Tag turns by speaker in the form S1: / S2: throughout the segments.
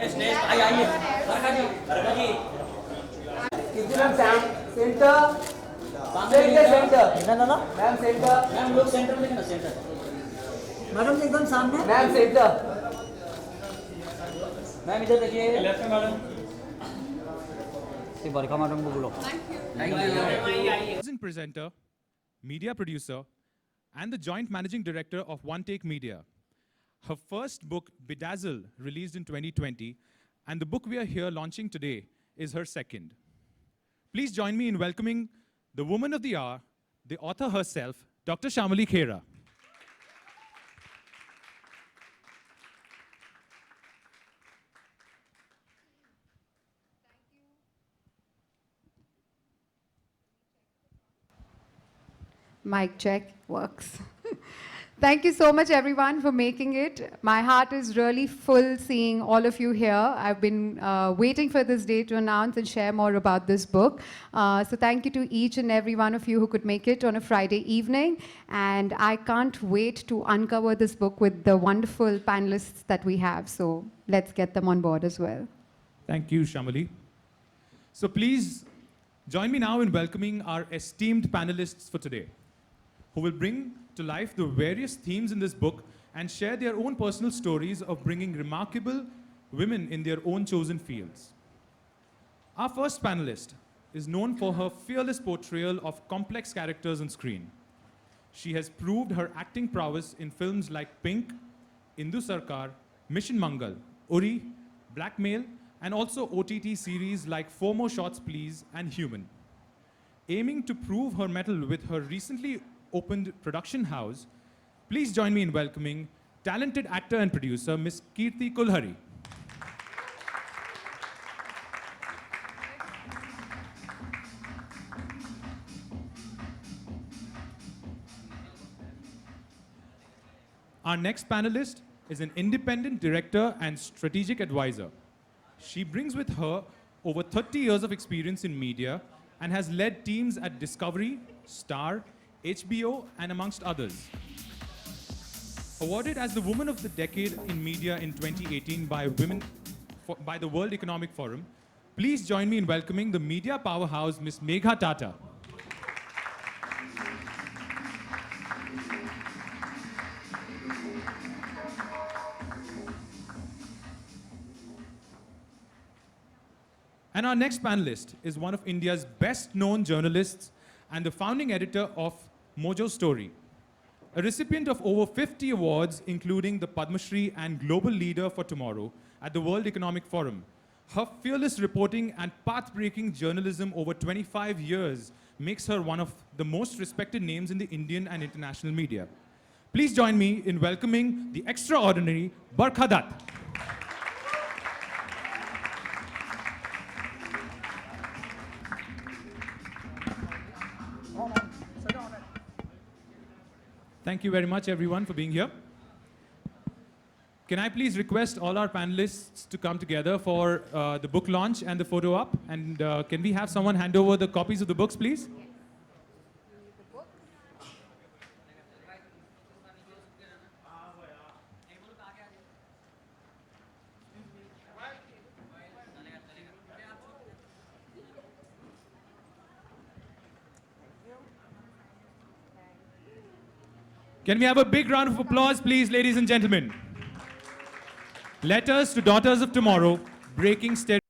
S1: Kirti ma'am, center. Center. Ma'am, center.
S2: Ma'am लोग centre में ना सेंटर
S3: मैडम जी एकदम सामने।
S1: Ma'am, center.
S2: मैम इधर देखिए
S4: लेफ्ट में मैडम।
S2: बरखा मैडम को बोलो
S4: Presenter, media producer, and the joint managing director of One Take Media. Her first book, Bedazzle, released in 2020, and the book we are here launching today is her second. Please join me in welcoming the woman of the hour, the author herself, Dr. Shamali Khera.
S5: Mic check works. Thank you so much, everyone, for making it. My heart is really full seeing all of you here. I've been waiting for this day to announce and share more about this book. So thank you to each and every one of you who could make it on a Friday evening. And I can't wait to uncover this book with the wonderful panelists that we have. So let's get them on board as well.
S4: Thank you, Shamali. So please join me now in welcoming our esteemed panelists for today, who will bring to life the various themes in this book and share their own personal stories of bringing remarkable women in their own chosen fields. Our first panelist is known for her fearless portrayal of complex characters on screen. She has proved her acting prowess in films like Pink, Indu Sarkar, Mission Mangal, Uri, Blackmail, and also OTT series like Four More Shots Please and Human. Aiming to prove her mettle with her recently opened production house, please join me in welcoming talented actor and producer, Miss Kirti Kulhari. Our next panelist is an independent director and strategic advisor. She brings with her over 30 years of experience in media and has led teams at Discovery, Star, HBO, and amongst others. Awarded as the Woman of the Decade in Media in 2018 by the World Economic Forum, please join me in welcoming the media powerhouse, Ms. Megha Tata. And our next panelist is one of India's best-known journalists and the founding editor of Mojo Story, a recipient of over 50 awards, including the Padma Shri and Global Leader for Tomorrow at the World Economic Forum. Her fearless reporting and path-breaking journalism over 25 years makes her one of the most respected names in the Indian and international media. Please join me in welcoming the extraordinary Barkha Dutt. Thank you very much, everyone, for being here. Can I please request all our panelists to come together for the book launch and the photo op? And can we have someone hand over the copies of the books, please? Can we have a big round of applause, please, ladies and gentlemen? Letters to Daughters of Tomorrow, Breaking Stereotypes.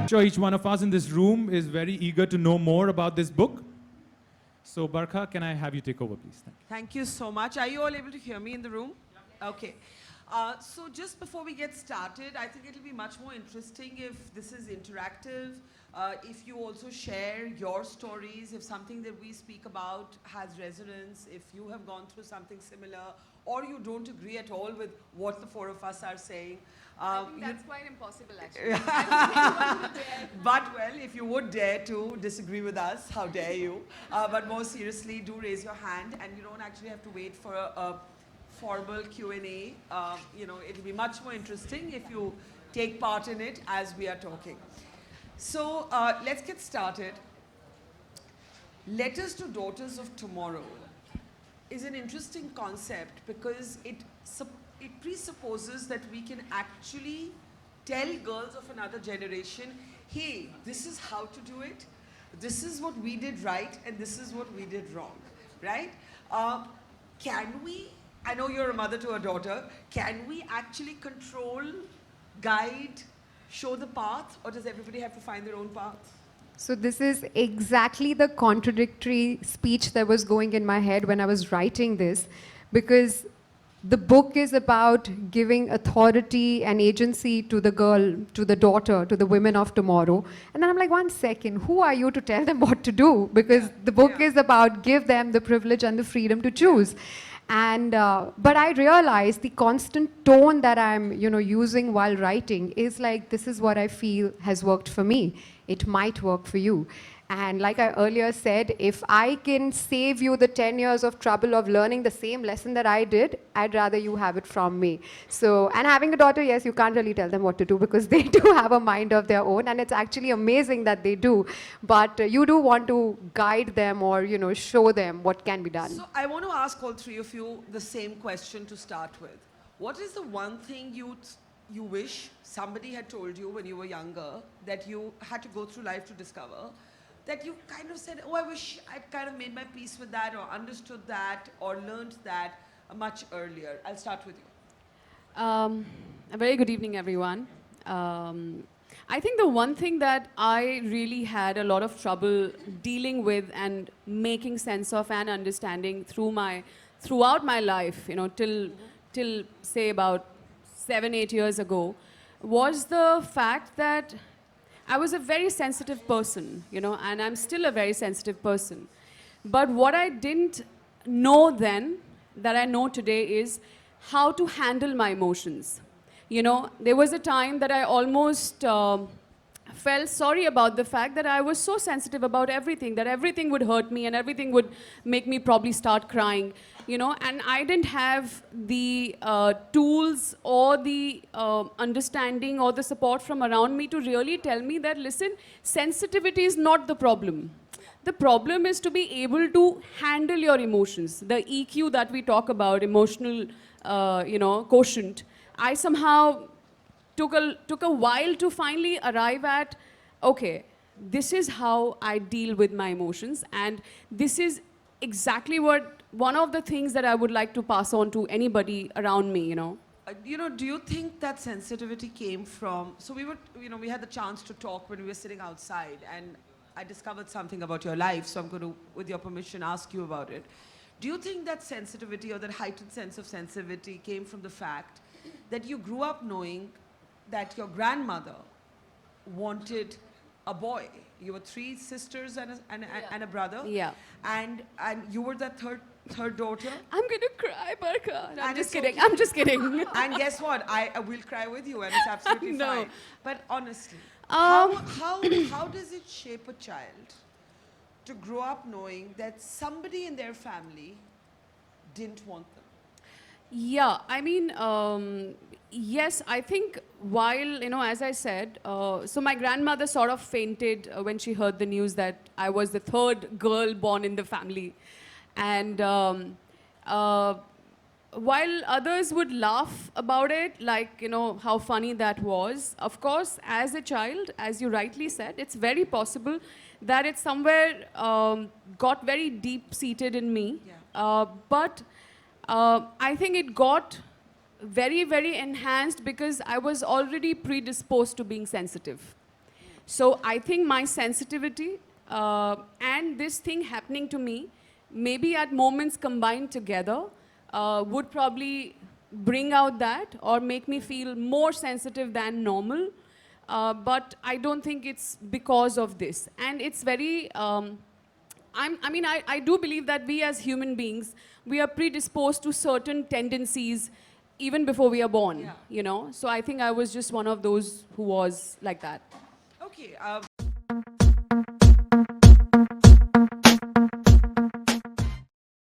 S4: Sure, each one of us in this room is very eager to know more about this book. So, Barkha, can I have you take over, please? Thank you.
S6: Thank you so much. Are you all able to hear me in the room? Okay. So just before we get started, I think it'll be much more interesting if this is interactive, if you also share your stories, if something that we speak about has resonance, if you have gone through something similar, or you don't agree at all with what the four of us are saying.
S7: I think that's quite impossible, actually.
S6: But well, if you would dare to disagree with us, how dare you? But more seriously, do raise your hand, and you don't actually have to wait for a formal Q&A. It'll be much more interesting if you take part in it as we are talking. So let's get started. Letters to Daughters of Tomorrow is an interesting concept because it presupposes that we can actually tell girls of another generation, hey, this is how to do it, this is what we did right, and this is what we did wrong, right? Can we, I know you're a mother to a daughter, can we actually control, guide, show the path, or does everybody have to find their own path?
S5: So this is exactly the contradictory speech that was going in my head when I was writing this, because the book is about giving authority and agency to the girl, to the daughter, to the women of tomorrow. And then I'm like, 1 second, who are you to tell them what to do? Because the book is about give them the privilege and the freedom to choose. And but I realized the constant tone that I'm using while writing is like, this is what I feel has worked for me. It might work for you. And like I earlier said, if I can save you the 10 years of trouble of learning the same lesson that I did, I'd rather you have it from me. So, and having a daughter, yes, you can't really tell them what to do because they do have a mind of their own, and it's actually amazing that they do. But you do want to guide them or, show them what can be done.
S6: So I want to ask all three of you the same question to start with. What is the one thing you wish somebody had told you when you were younger that you had to go through life to discover, that you kind of said, oh, I wish I'd kind of made my peace with that or understood that or learned that much earlier? I'll start with you.
S7: A very good evening, everyone. I think the one thing that I really had a lot of trouble dealing with and making sense of and understanding throughout my life, till say about 7-8 years ago, was the fact that I was a very sensitive person, and I'm still a very sensitive person. But what I didn't know then, that I know today, is how to handle my emotions. There was a time that I almost felt sorry about the fact that I was so sensitive about everything, that everything would hurt me and everything would make me probably start crying, and I didn't have the tools or the understanding or the support from around me to really tell me that, listen, sensitivity is not the problem. The problem is to be able to handle your emotions. The EQ that we talk about, emotional, quotient, I somehow took a while to finally arrive at, okay, this is how I deal with my emotions, and this is exactly one of the things that I would like to pass on to anybody around me,
S6: Do you think that sensitivity came from, so we had the chance to talk when we were sitting outside, and I discovered something about your life, so I'm going to, with your permission, ask you about it. Do you think that sensitivity or that heightened sense of sensitivity came from the fact that you grew up knowing that your grandmother wanted a boy? You were 3 sisters and a brother.
S7: Yeah.
S6: And you were that third daughter.
S7: I'm going to cry, Barkha.
S6: And
S7: I'm just
S6: it's
S7: kidding.
S6: okay.
S7: I'm just kidding.
S6: And guess what? I will cry with you, and it's absolutely
S7: No.
S6: fine. But honestly, how does it shape a child to grow up knowing that somebody in their family didn't want them?
S7: Yeah, I mean, yes, I think while, as I said, so my grandmother sort of fainted when she heard the news that I was the 3rd girl born in the family. And while others would laugh about it, like, how funny that was, of course, as a child, as you rightly said, it's very possible that it somewhere got very deep-seated in me.
S6: Yeah.
S7: But I think it got very, very enhanced because I was already predisposed to being sensitive. So I think my sensitivity and this thing happening to me, maybe at moments combined together, would probably bring out that or make me feel more sensitive than normal. But I don't think it's because of this. And it's very, I do believe that we as human beings, we are predisposed to certain tendencies even before we are born,
S6: Yeah.
S7: you know. So I think I was just one of those who was like that.
S6: Okay,